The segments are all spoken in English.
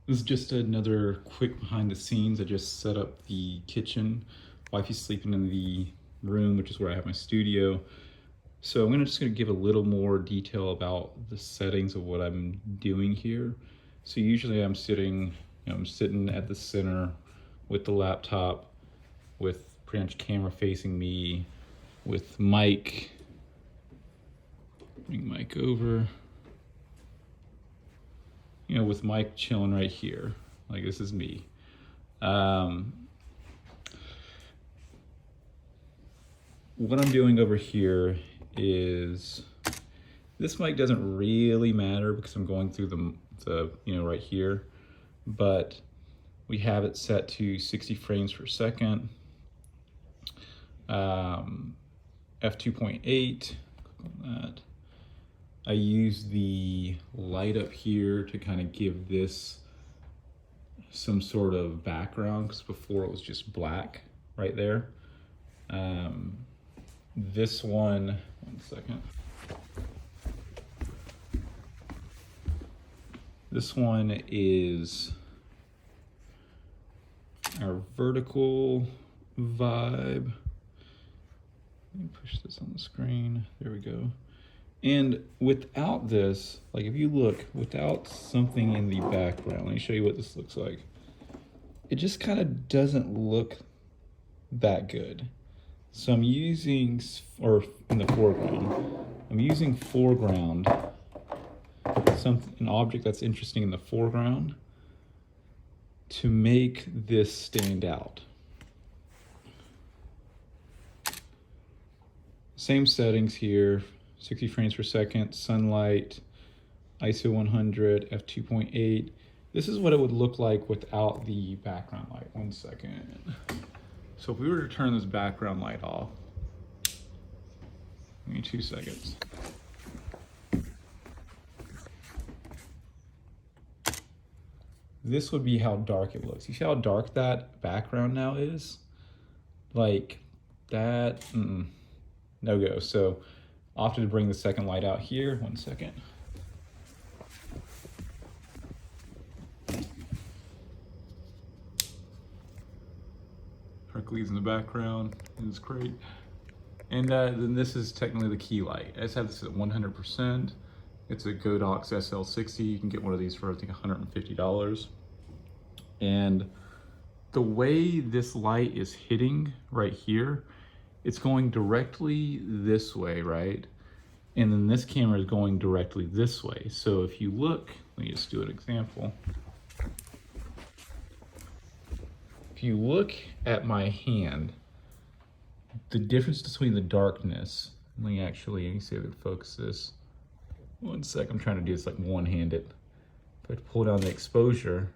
This is just another quick behind the scenes. I just set up the kitchen. Wifey's sleeping in the room, which is where I have my studio. So I'm just gonna give a little more detail about the settings of what I'm doing here. So usually I'm sitting at the center with the laptop, with pretty much camera facing me, with mic. Bring mic over. With Mike chilling right here. Like, this is me. What I'm doing over here is, this mic doesn't really matter because I'm going through the right here, but we have it set to 60 frames per second, f2.8, click on that. I use the light up here to kind of give this some sort of background, because before it was just black right there. This one second. This one is our vertical vibe. Let me push this on the screen. There we go. And without this, like if you look, without something in the background, let me show you what this looks like. It just kind of doesn't look that good. So I'm using, or in the foreground, I'm using foreground, an object that's interesting in the foreground, to make this stand out. Same settings here, 60 frames per second, sunlight, ISO 100, f2.8. This is what it would look like without the background light. One second. So if we were to turn this background light off, give me 2 seconds. This would be how dark it looks. You see how dark that background now is? Like that, no go. So I'll have to bring the second light out here. 1 second. Hercules in the background is great. And then this is technically the key light. I just have this at 100%. It's a Godox SL60. You can get one of these for, I think, $150. And the way this light is hitting right here, it's going directly this way, right? And then this camera is going directly this way. So if you look, let me just do an example. If you look at my hand, the difference between the darkness, let me see if it focuses. 1 sec, I'm trying to do this like one-handed. If I pull down the exposure,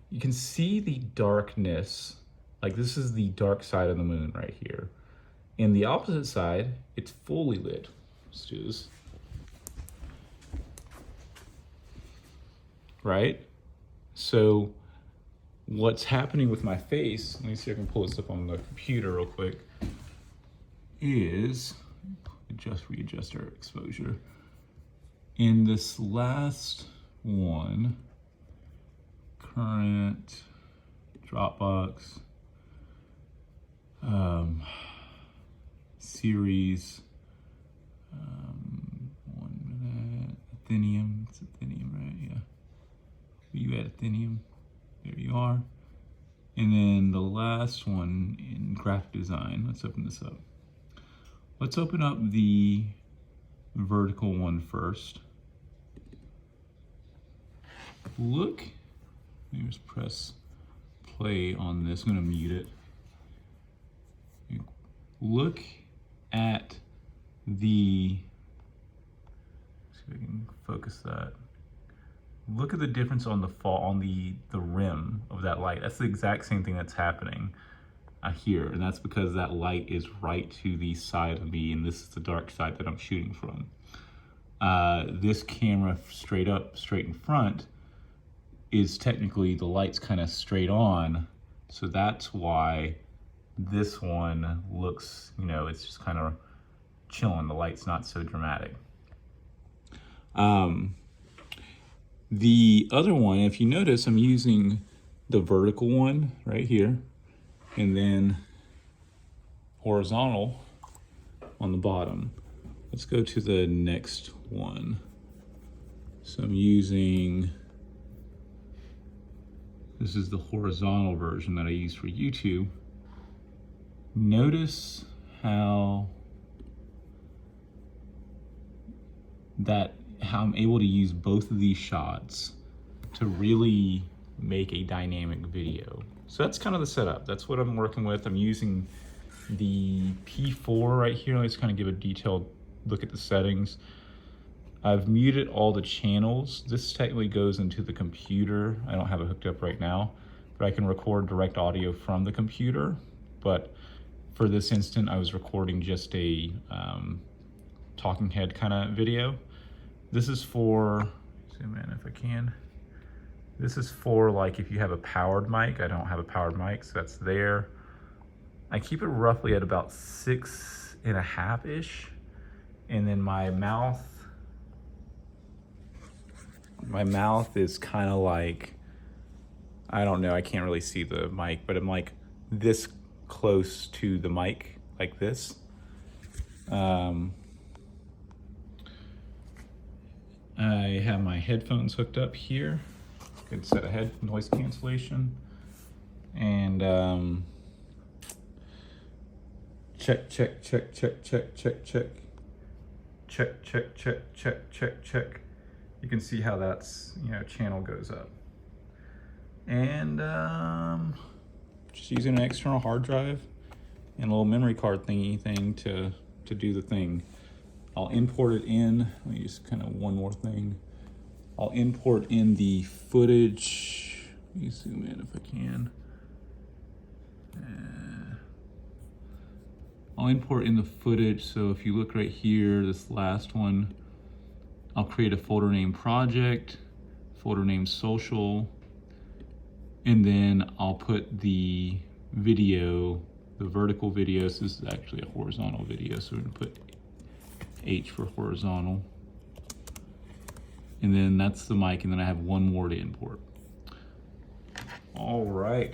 you can see the darkness. Like, this is the dark side of the moon right here. And the opposite side, it's fully lit. Let's do this. Right? So what's happening with my face, let me see if I can pull this up on the computer real quick, is readjust our exposure. In this last one, current, Dropbox, series, 1 minute, Athenium, it's Athenium, right? Yeah. You at Athenium, there you are. And then the last one in graphic design, let's open this up. Let's open up the vertical one first. Look, let me just press play on this. I'm gonna mute it. Look at the, see if I can focus that. Look at the difference on the rim of that light. That's the exact same thing that's happening here, and that's because that light is right to the side of me, and this is the dark side that I'm shooting from. This camera straight in front is technically, the light's kind of straight on, so that's why this one looks, it's just kind of chilling. The light's not so dramatic. The other one, if you notice, I'm using the vertical one right here, and then horizontal on the bottom. Let's go to the next one. So I'm using, this is the horizontal version that I use for YouTube. Notice how I'm able to use both of these shots to really make a dynamic video. So that's kind of the setup. That's what I'm working with. I'm using the P4 right here. Let's kind of give a detailed look at the settings. I've muted all the channels. This technically goes into the computer. I don't have it hooked up right now, but I can record direct audio from the computer. But for this instant, I was recording just a talking head kind of video. This is for, zoom in if I can. This is for like if you have a powered mic. I don't have a powered mic, so that's there. I keep it roughly at about 6.5-ish. And then my mouth is kind of like, I don't know, I can't really see the mic, but I'm like this close to the mic, like this. I have my headphones hooked up here. Good set of head noise cancellation. And check, check, check, check, check, check, check. Check, check, check, check, check, check. You can see how that's, channel goes up. And just using an external hard drive and a little memory card thingy thing to do the thing. I'll import it in. Let me just kind of one more thing. I'll import in the footage. Let me zoom in if I can. I'll import in the footage. So if you look right here, this last one, I'll create a folder name project, folder name social, and then I'll put the video, the vertical video. So this is actually a horizontal video. So we're gonna put H for horizontal. And then that's the mic, and then I have one more to import. All right.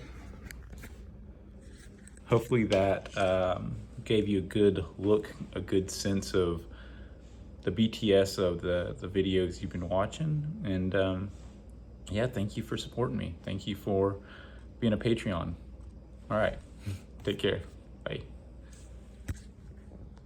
Hopefully that gave you a good look, a good sense of the BTS of the videos you've been watching. And yeah, thank you for supporting me. Thank you for being a Patreon. All right, take care, bye.